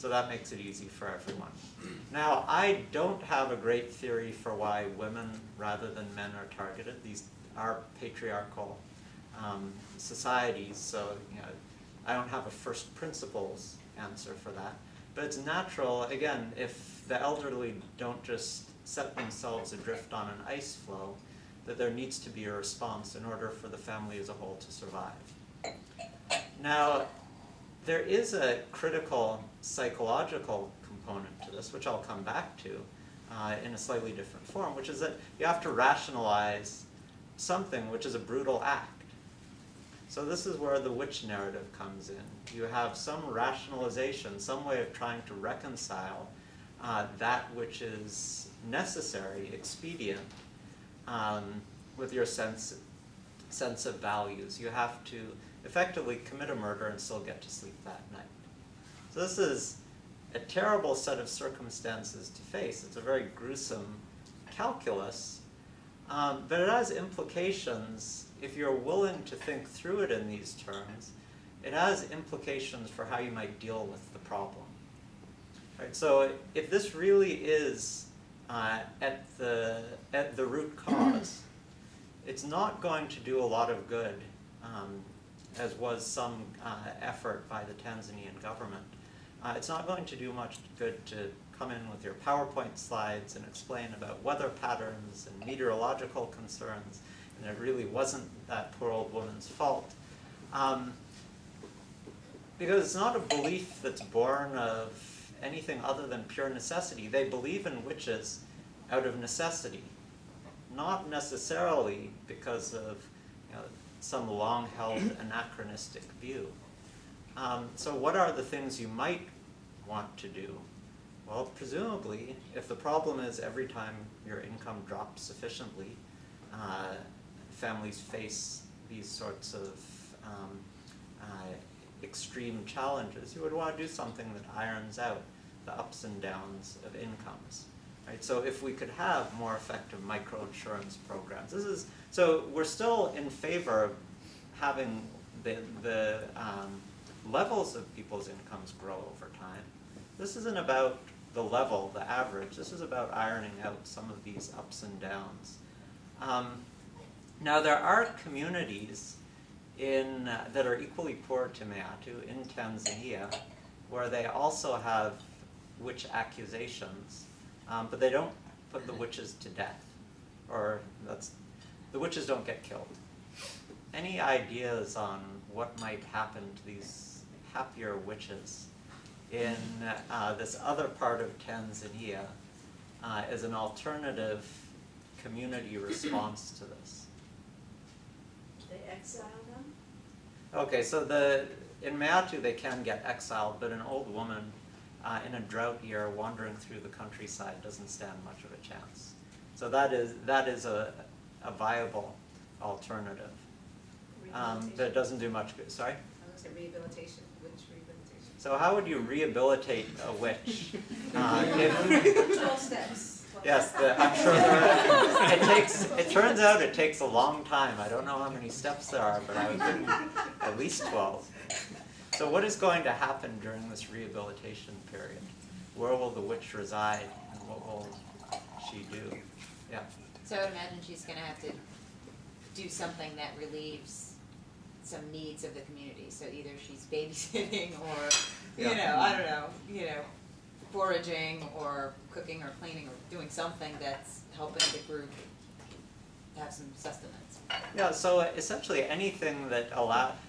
So that makes it easy for everyone. Now, I don't have a great theory for why women rather than men are targeted. These are patriarchal societies, so I don't have a first principles answer for that. But it's natural, again, if the elderly don't just set themselves adrift on an ice floe, that there needs to be a response in order for the family as a whole to survive. Now, there is a critical psychological component to this, which I'll come back to in a slightly different form, which is that you have to rationalize something which is a brutal act. So this is where the witch narrative comes in. You have some rationalization, some way of trying to reconcile that which is necessary, expedient, with your sense of values. You have to effectively commit a murder and still get to sleep that night. So this is a terrible set of circumstances to face. It's a very gruesome calculus, but it has implications. If you're willing to think through it in these terms, it has implications for how you might deal with the problem. Right? So if this really is at the root cause, it's not going to do a lot of good, as was some effort by the Tanzanian government. It's not going to do much good to come in with your PowerPoint slides and explain about weather patterns and meteorological concerns, and it really wasn't that poor old woman's fault. Because it's not a belief that's born of anything other than pure necessity. They believe in witches out of necessity, not necessarily because of some long-held anachronistic view. So what are the things you might want to do? Well, presumably, if the problem is every time your income drops sufficiently, families face these sorts of extreme challenges, you would want to do something that irons out the ups and downs of incomes. Right? So if we could have more effective microinsurance programs, so we're still in favor of having the levels of people's incomes grow over time. This isn't about the level, the average. This is about ironing out some of these ups and downs. Now there are communities that are equally poor to Meatu in Tanzania, where they also have witch accusations, but they don't put the witches to death, or the witches don't get killed. Any ideas on what might happen to these happier witches in this other part of Tanzania as an alternative community response to this? They exile them? Okay, so in Meatu they can get exiled, but an old woman in a drought year wandering through the countryside doesn't stand much of a chance. So that is a viable alternative. But it doesn't do much good. Sorry? I was going to say rehabilitation, witch rehabilitation. So how would you rehabilitate a witch? 12 steps. Yes, I'm sure it turns out it takes a long time. I don't know how many steps there are, but I would think at least 12. So what is going to happen during this rehabilitation period? Where will the witch reside, and what will she do? Yeah. So I would imagine she's going to have to do something that relieves some needs of the community. So either she's babysitting or, I don't know, foraging or cooking or cleaning or doing something that's helping the group have some sustenance. Yeah, so essentially anything that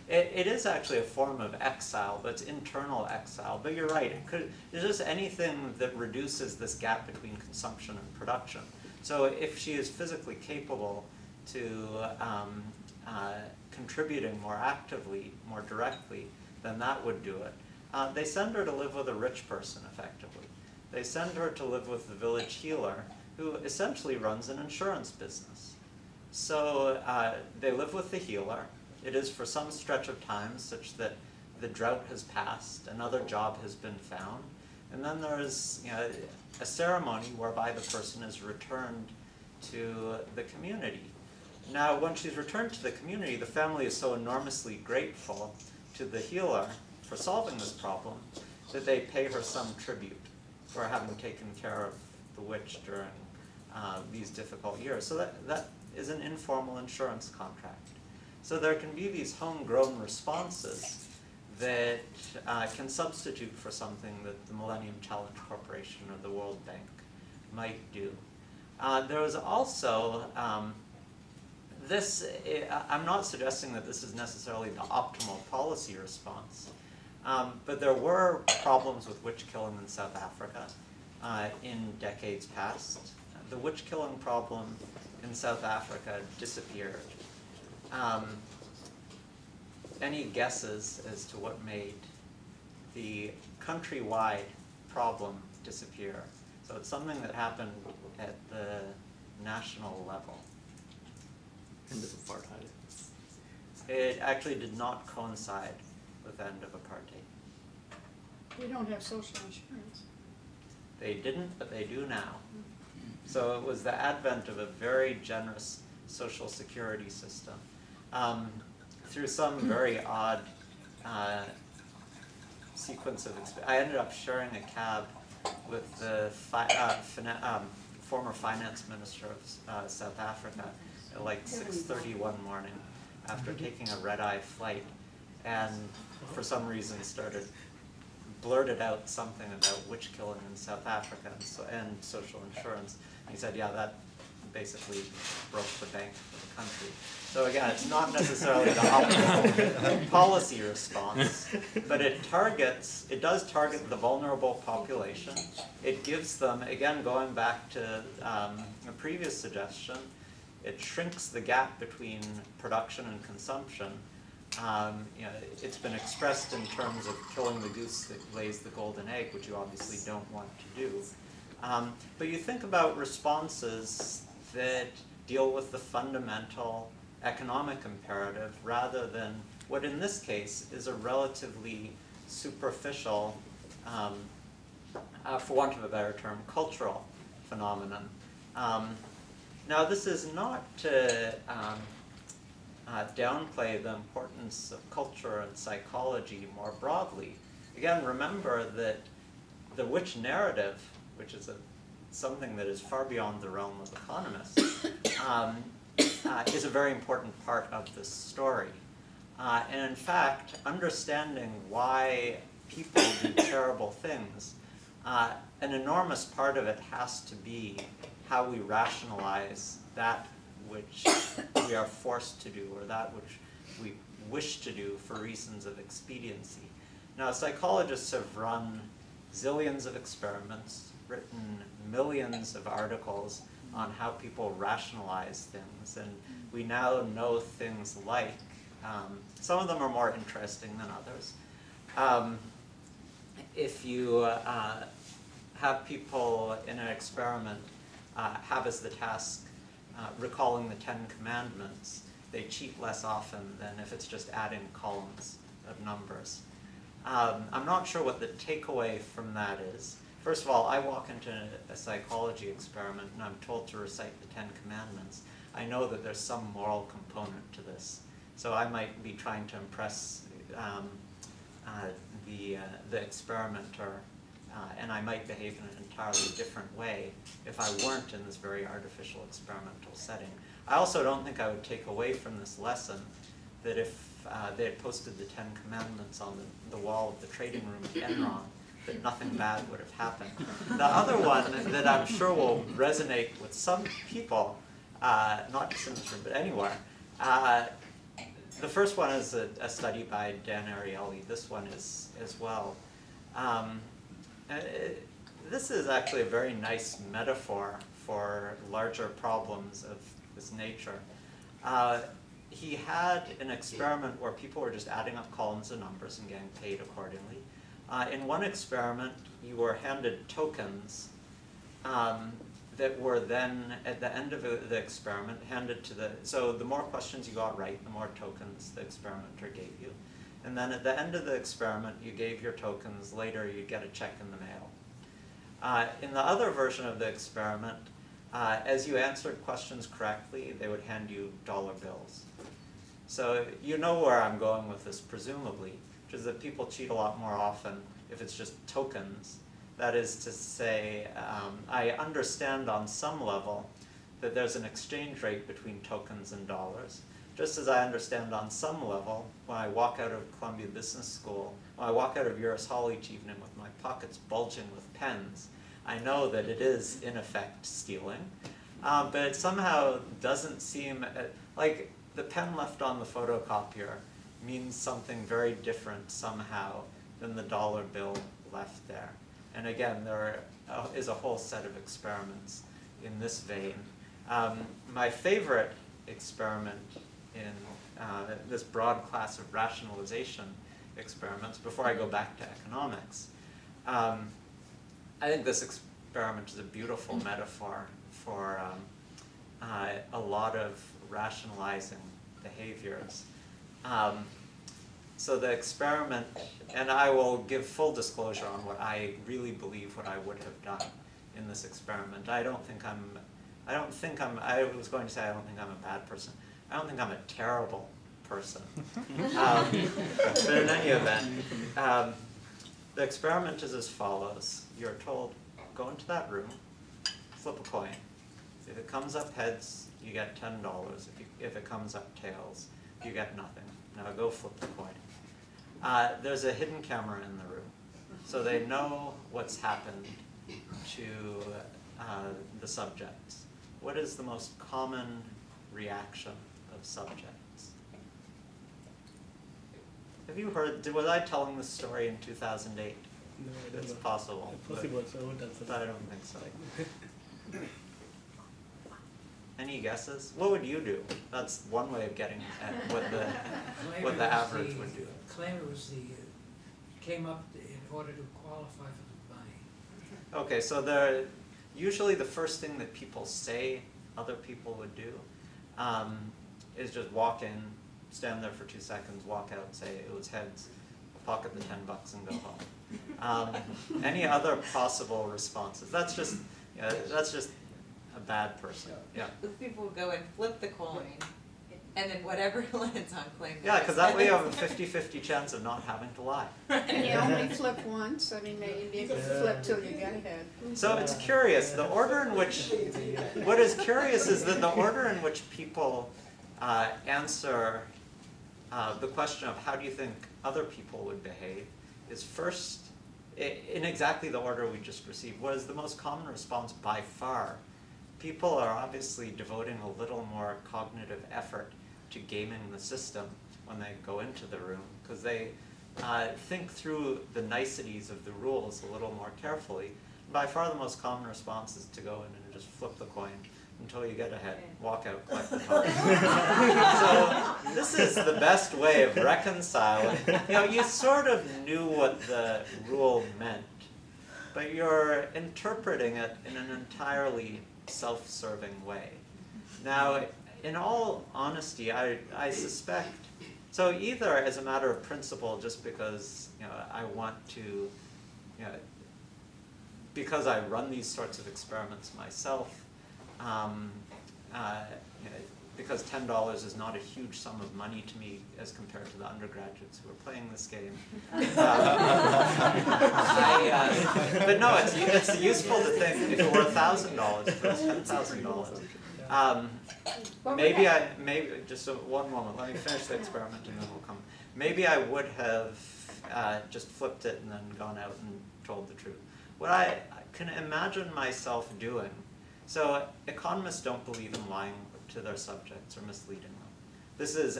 it is actually a form of exile, but it's internal exile. But you're right, it's just anything that reduces this gap between consumption and production. So if she is physically capable to contributing more actively, more directly, then that would do it. They send her to live with a rich person, effectively. They send her to live with the village healer, who essentially runs an insurance business. So they live with the healer. It is for some stretch of time such that the drought has passed, another job has been found, and then there is a ceremony whereby the person is returned to the community. Now, when she's returned to the community, the family is so enormously grateful to the healer for solving this problem that they pay her some tribute for having taken care of the witch during these difficult years. So that is an informal insurance contract. So there can be these homegrown responses that can substitute for something that the Millennium Challenge Corporation or the World Bank might do. There was also I'm not suggesting that this is necessarily the optimal policy response, but there were problems with witch killing in South Africa in decades past. The witch killing problem in South Africa disappeared. Any guesses as to what made the countrywide problem disappear? So it's something that happened at the national level. End of apartheid. It actually did not coincide with the end of apartheid. We don't have social insurance. They didn't, but they do now. So it was the advent of a very generous social security system. Through some very odd sequence of I ended up sharing a cab with the former finance minister of South Africa at like 6:30 one morning after taking a red-eye flight, and for some reason blurted out something about witch killing in South Africa and social insurance. He said, yeah, that basically broke the bank for the country. So again, it's not necessarily the optimal policy response, but it does target the vulnerable population. It gives them, again, going back to a previous suggestion, it shrinks the gap between production and consumption. It's been expressed in terms of killing the goose that lays the golden egg, which you obviously don't want to do. But you think about responses that deal with the fundamental economic imperative rather than what in this case is a relatively superficial, for want of a better term, cultural phenomenon. Now this is not to downplay the importance of culture and psychology more broadly. Again, remember that the witch narrative, which is something that is far beyond the realm of economists, is a very important part of this story. And in fact, understanding why people do terrible things, an enormous part of it has to be how we rationalize that which we are forced to do or that which we wish to do for reasons of expediency. Now, psychologists have run zillions of experiments, written millions of articles on how people rationalize things, and we now know things like, some of them are more interesting than others. If you have people in an experiment have as the task recalling the 10 Commandments, they cheat less often than if it's just adding columns of numbers. I'm not sure what the takeaway from that is. First of all, I walk into a psychology experiment and I'm told to recite the 10 Commandments. I know that there's some moral component to this. So I might be trying to impress the experimenter, and I might behave in an entirely different way if I weren't in this very artificial experimental setting. I also don't think I would take away from this lesson that if they had posted the 10 Commandments on the wall of the trading room at Enron, that nothing bad would have happened. The other one that I'm sure will resonate with some people, not just in this room, but anywhere, the first one is a study by Dan Ariely. This one is as well. This is actually a very nice metaphor for larger problems of this nature. He had an experiment where people were just adding up columns of numbers and getting paid accordingly. In one experiment, you were handed tokens that were then, at the end of the experiment, handed to so the more questions you got right, the more tokens the experimenter gave you. And then at the end of the experiment, you gave your tokens. Later, you'd get a check in the mail. In the other version of the experiment, as you answered questions correctly, they would hand you dollar bills. So you know where I'm going with this, presumably. which is that people cheat a lot more often if it's just tokens. That is to say, I understand on some level that there's an exchange rate between tokens and dollars, just as I understand on some level when I walk out of Columbia Business School, when I walk out of Uris Hall each evening with my pockets bulging with pens, I know that it is in effect stealing, but it somehow doesn't seem, like the pen left on the photocopier means something very different somehow than the dollar bill left there. And again, there is a whole set of experiments in this vein. My favorite experiment in this broad class of rationalization experiments, before I go back to economics, I think this experiment is a beautiful metaphor for a lot of rationalizing behaviors. So the experiment, and I will give full disclosure on what I really believe what I would have done in this experiment. I was going to say I don't think I'm a bad person. I don't think I'm a terrible person. But in any event, the experiment is as follows. You're told, go into that room, flip a coin. If it comes up heads, you get $10. If it comes up tails, you get nothing. Now go flip the coin. There's a hidden camera in the room, so they know what's happened to the subjects. What is the most common reaction of subjects? Have you heard, was I telling this story in 2008? No, I don't It's know. possible. Possible, so I won't answer But I don't think so. Any guesses? What would you do? That's one way of getting at what the average would do. Claim it was came up in order to qualify for the money. Okay, so usually the first thing that people say other people would do is just walk in, stand there for 2 seconds, walk out, say it was heads, pocket the $10 and go home. Any other possible responses? That's just a bad person. Yeah. People will go and flip the coin, and then whatever lands on claim. Yeah, because that way you have a 50-50 chance of not having to lie. And you only flip once, I mean, maybe you can flip till you get ahead. So it's curious, the order in which, what is curious is that the order in which people answer the question of how do you think other people would behave is first, in exactly the order we just received. What is the most common response by far? People are obviously devoting a little more cognitive effort to gaming the system when they go into the room, because they think through the niceties of the rules a little more carefully. By far the most common response is to go in and just flip the coin until you get ahead, walk out, collect the token. So this is the best way of reconciling. You know, you sort of knew what the rule meant, but you're interpreting it in an entirely self-serving way. Now, in all honesty, I suspect, so either as a matter of principle, just because I want to, because I run these sorts of experiments myself, because $10 is not a huge sum of money to me as compared to the undergraduates who are playing this game. But no, it's useful to think if it were $1,000, if it was $10,000. Maybe just one moment. Let me finish the experiment and then we'll come. Maybe I would have just flipped it and then gone out and told the truth. What I can imagine myself doing. So economists don't believe in lying to their subjects or misleading them. This is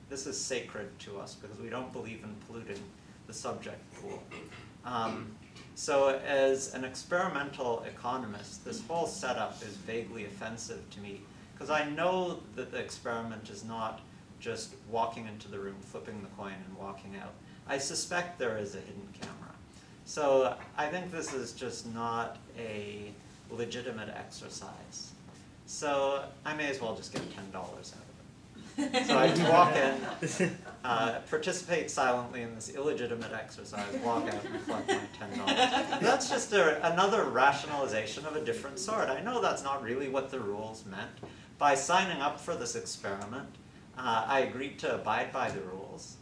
this is sacred to us because we don't believe in polluting the subject pool. So as an experimental economist, this whole setup is vaguely offensive to me because I know that the experiment is not just walking into the room, flipping the coin, and walking out. I suspect there is a hidden camera. So I think this is just not a legitimate exercise. So I may as well just get $10 out of it. So I walk in, participate silently in this illegitimate exercise, walk out and collect my $10. That's just another rationalization of a different sort. I know that's not really what the rules meant. By signing up for this experiment, I agreed to abide by the rules.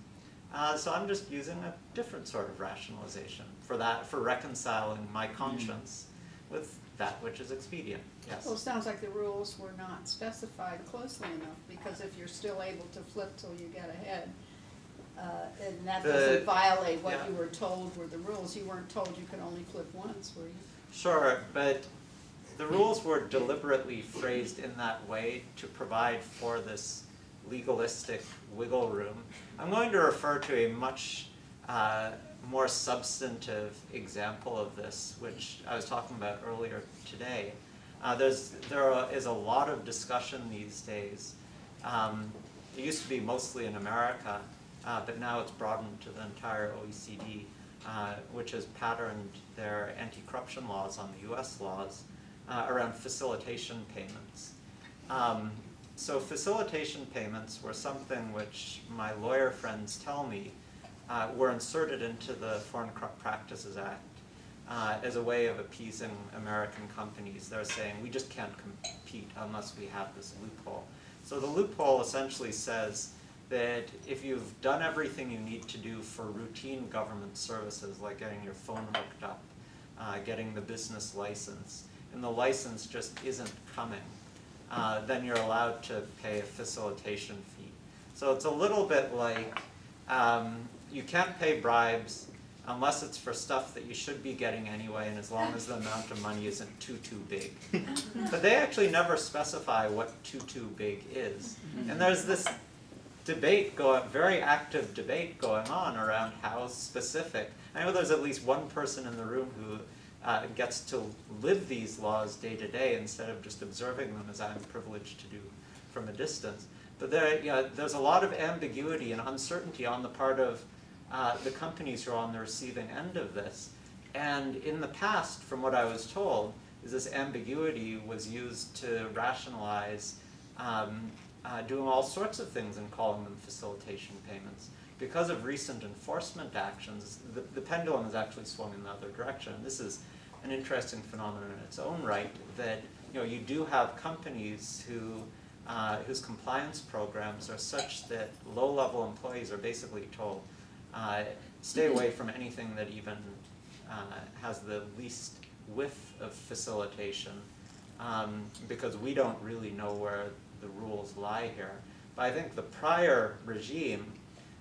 So I'm just using a different sort of rationalization for that, for reconciling my conscience with that which is expedient. Yes. Well, it sounds like the rules were not specified closely enough, because if you're still able to flip till you get ahead, and that doesn't violate what yeah. you were told were the rules. You weren't told you could only flip once, were you? Sure, but the rules were deliberately phrased in that way to provide for this legalistic wiggle room. I'm going to refer to a much more substantive example of this, which I was talking about earlier today. There is a lot of discussion these days. It used to be mostly in America, but now it's broadened to the entire OECD, which has patterned their anti-corruption laws on the US laws around facilitation payments. So facilitation payments were something which my lawyer friends tell me were inserted into the Foreign Corrupt Practices Act as a way of appeasing American companies. They're saying, we just can't compete unless we have this loophole. So the loophole essentially says that if you've done everything you need to do for routine government services, like getting your phone hooked up, getting the business license, and the license just isn't coming, then you're allowed to pay a facilitation fee. So it's a little bit like you can't pay bribes unless it's for stuff that you should be getting anyway, and as long as the amount of money isn't too big. But they actually never specify what too big is. And there's this debate, very active debate going on around how specific. I know there's at least one person in the room who gets to live these laws day to day instead of just observing them, as I'm privileged to do from a distance. But there's a lot of ambiguity and uncertainty on the part of the companies who are on the receiving end of this. And in the past, from what I was told, is this ambiguity was used to rationalize doing all sorts of things and calling them facilitation payments. Because of recent enforcement actions, the pendulum has actually swung in the other direction. And this is an interesting phenomenon in its own right, that you do have companies whose compliance programs are such that low-level employees are basically told, stay away from anything that even has the least whiff of facilitation, because we don't really know where the rules lie here. But I think the prior regime,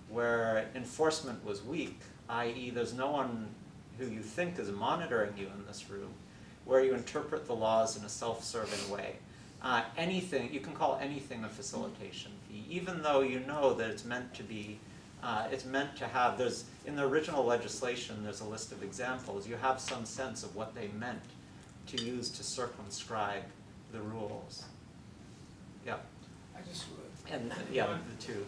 where enforcement was weak, i.e. there's no one who you think is monitoring you in this room, where you interpret the laws in a self-serving way. Anything, you can call anything a facilitation fee, even though you know that it's meant to be, it's meant to have, in the original legislation, there's a list of examples. You have some sense of what they meant to use to circumscribe the rules. Yeah. I just And yeah, the two.